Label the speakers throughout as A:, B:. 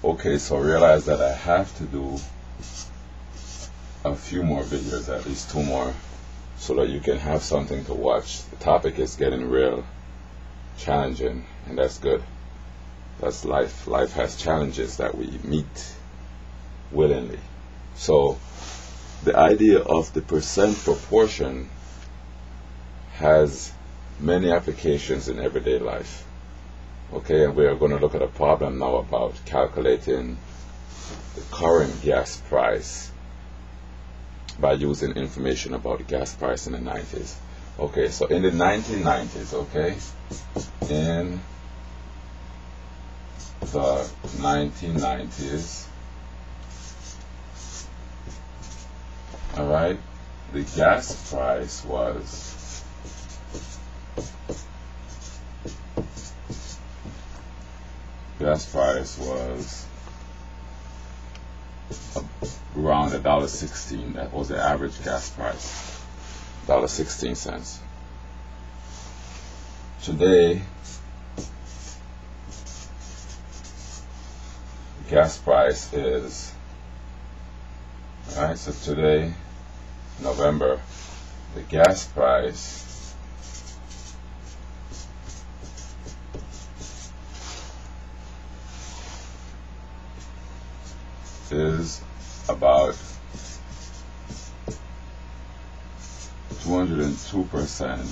A: Okay, so realize that I have to do a few more videos, at least 2 more, so that you can have something to watch. The topic is getting real challenging, and that's good. That's life. Life has challenges that we meet willingly. So the idea of the percent proportion has many applications in everyday life. Okay, and we are going to look at a problem now about calculating the current gas price by using information about the gas price in the 90s. Okay, so in the 1990s, okay, in the 1990s, alright, the gas price was around $1.16. That was the average gas price, $1.16. Today, the gas price is, alright, so today, November, the gas price is about 202%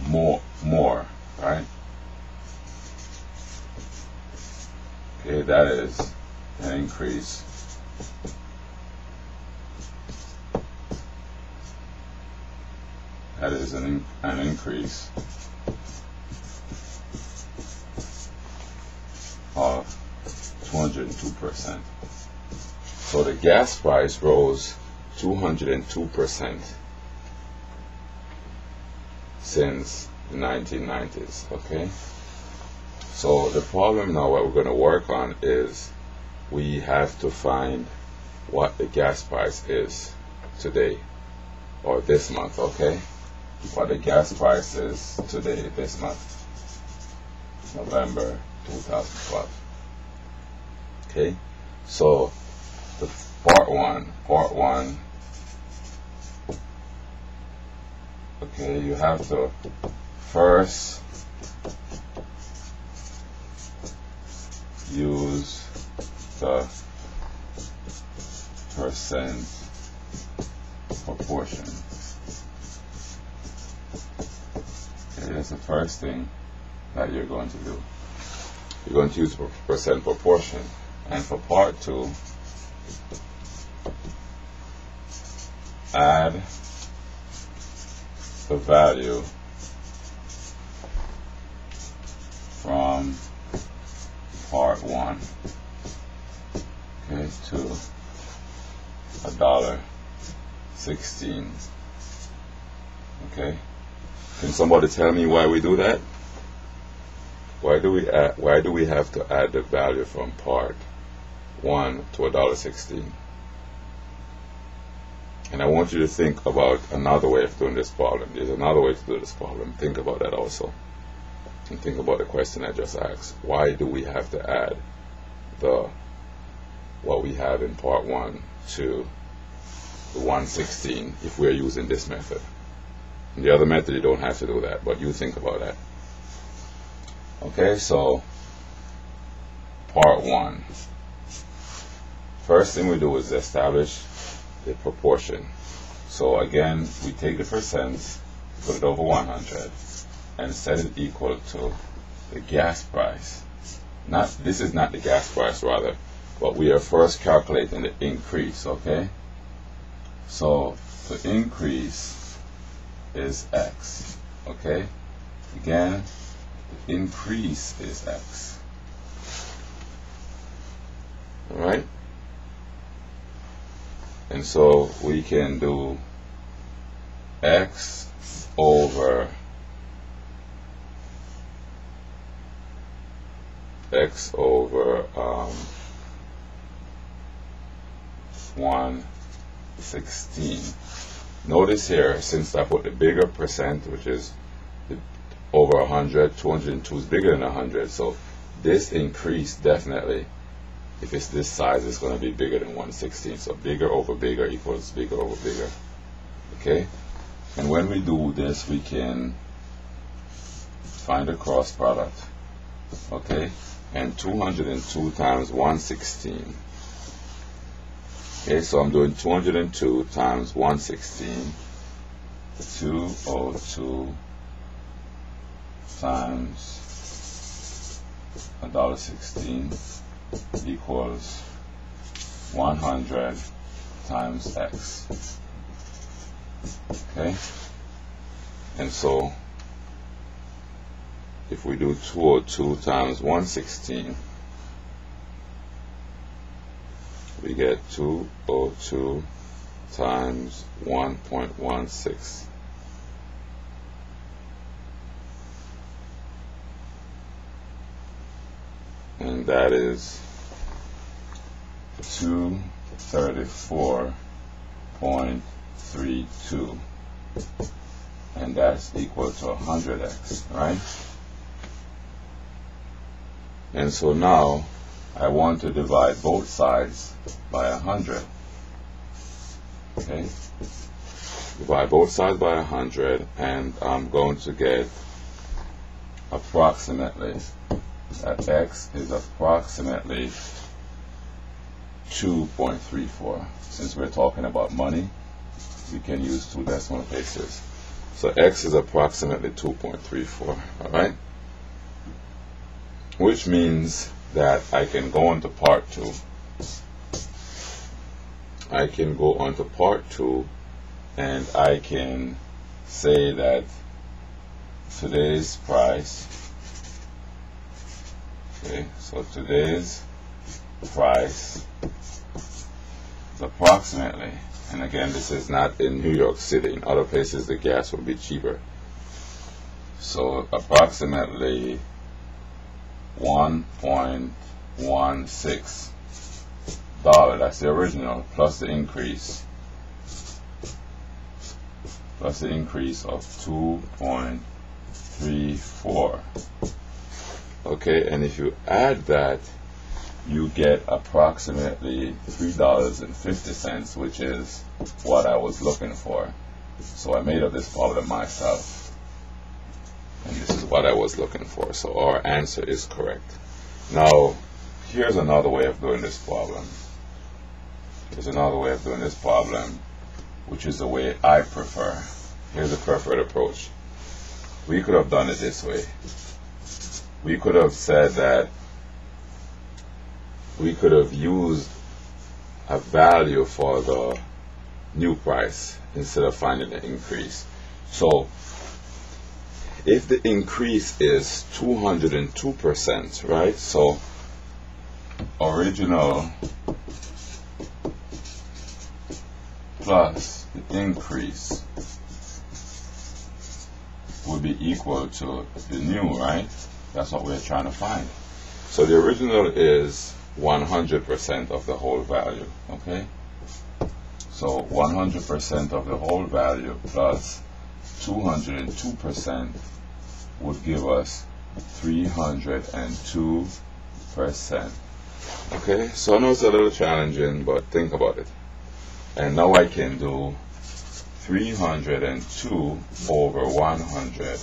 A: more, right? Okay, that is an increase. That is an increase of 202%. So the gas price rose 202% since the 1990s, okay? So the problem now, what we're going to work on is we have to find what the gas price is today or this month, okay? What the gas price is today, this month, November 2012. Okay, so the part one, okay, you have to first use the percent proportion. Okay, that's the first thing that you're going to do. You're going to use percent proportion. And for part 2, add the value from part 1, okay, to $1.16. Okay, can somebody tell me why we do that? Why do we have to add the value from part 1 to $1.16? And I want you to think about another way of doing this problem. There's another way to do this problem. Think about that also. And think about the question I just asked. Why do we have to add what we have in part 1 to the 116 if we're using this method? In the other method, you don't have to do that, but you think about that. Okay, so part 1. First thing we do is establish the proportion. So again, we take the percent, put it over 100, and set it equal to the gas price. This is not the gas price, rather, but we are first calculating the increase. Okay, so the increase is X. Okay, again, the increase is X. All right. And so we can do X over 116. Notice here, since I put the bigger percent, which is over 100, 202 is bigger than 100, so this increase definitely if it's this size, it's going to be bigger than 1/16. So bigger over bigger equals bigger over bigger. Okay? And when we do this, we can find a cross product. Okay? And 202 times 1/16. Okay, so I'm doing 202 times 1/16. 202 times $1.16 equals 100 times X. Okay? And so if we do 202 times 1/16, we get 202 times 1.16. And that is 234.32. And that's equal to 100x, right? And so now I want to divide both sides by 100. Okay? Divide both sides by 100, and I'm going to get approximately, that x is approximately 2.34. Since we're talking about money, we can use 2 decimal places. So x is approximately 2.34, alright? Which means that I can go on to part 2. I can go on to part 2, and I can say that today's price, okay, so today's price is approximately, and again, this is not in New York City. In other places, the gas will be cheaper. So approximately $1.16. That's the original, plus the increase of 2.34. Okay, and if you add that, you get approximately $3.50, which is what I was looking for. So I made up this problem myself, and this is what I was looking for. So our answer is correct. Now, here's another way of doing this problem. There's another way of doing this problem, which is the way I prefer. Here's the preferred approach. We could have done it this way. We could have said that we could have used a value for the new price instead of finding the increase. So if the increase is 202%, right? So original plus the increase would be equal to the new, right? That's what we're trying to find. So the original is 100% of the whole value, okay? So 100% of the whole value plus 202% would give us 302%. Okay, so I know it's a little challenging, but think about it. And now I can do 302 over 100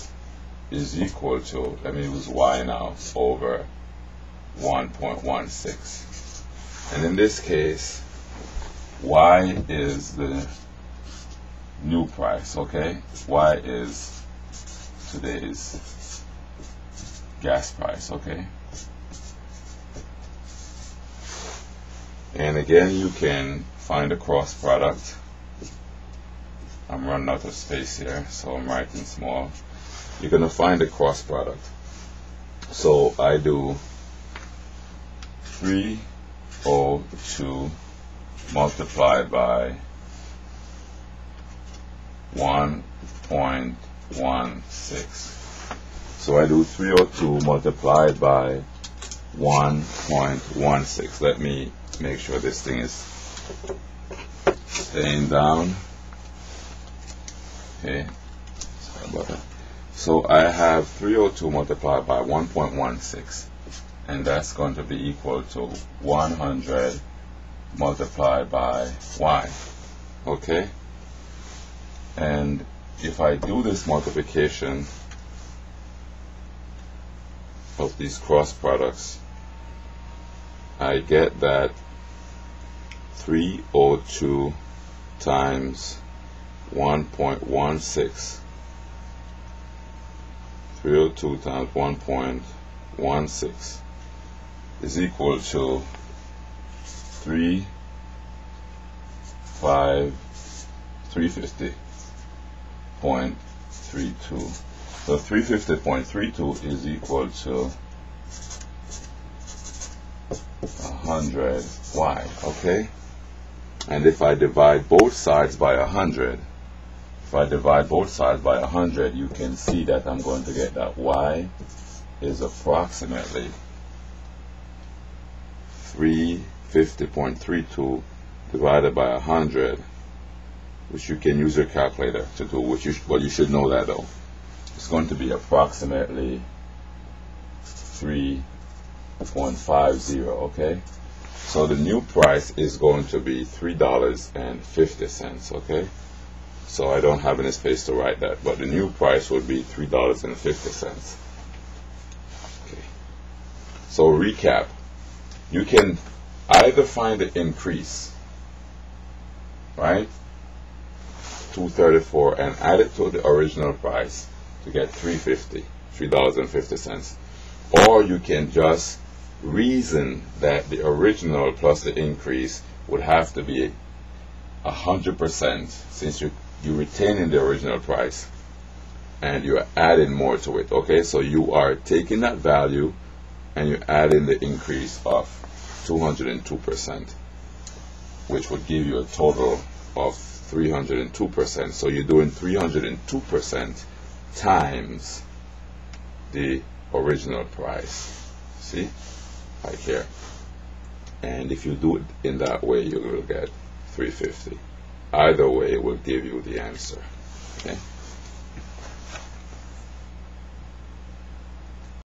A: is equal to, let me use y now, over 1.16. And in this case, y is the new price, okay? Y is today's gas price, okay? And again, you can find a cross product. I'm running out of space here, so I'm writing small. You're going to find a cross product. So I do 302 multiplied by 1.16. So I do 302 multiplied by 1.16. Let me make sure this thing is staying down. Okay, sorry about that. So I have 302 multiplied by 1.16 and that's going to be equal to 100 multiplied by y. Okay? And if I do this multiplication of these cross products, I get that 302 times 1.16, 302 times 1.16 is equal to 350.32. So 350.32 is equal to 100y, okay? And if I divide both sides by 100, you can see that I'm going to get that y is approximately 350.32 divided by 100, which you can use your calculator to do, well, you should know that though. It's going to be approximately 3.50, okay? So the new price is going to be $3.50, okay? So I don't have any space to write that, but the new price would be $3.50. Okay. So recap. You can either find the increase, right? $2.34 and add it to the original price to get $3.50, or you can just reason that the original plus the increase would have to be 100%, since you're retaining the original price and you're adding more to it. Okay, so you are taking that value and you're adding the increase of 202%, which would give you a total of 302%. So you're doing 302% times the original price. See? Right here. And if you do it in that way, you will get 350. Either way will give you the answer. Okay?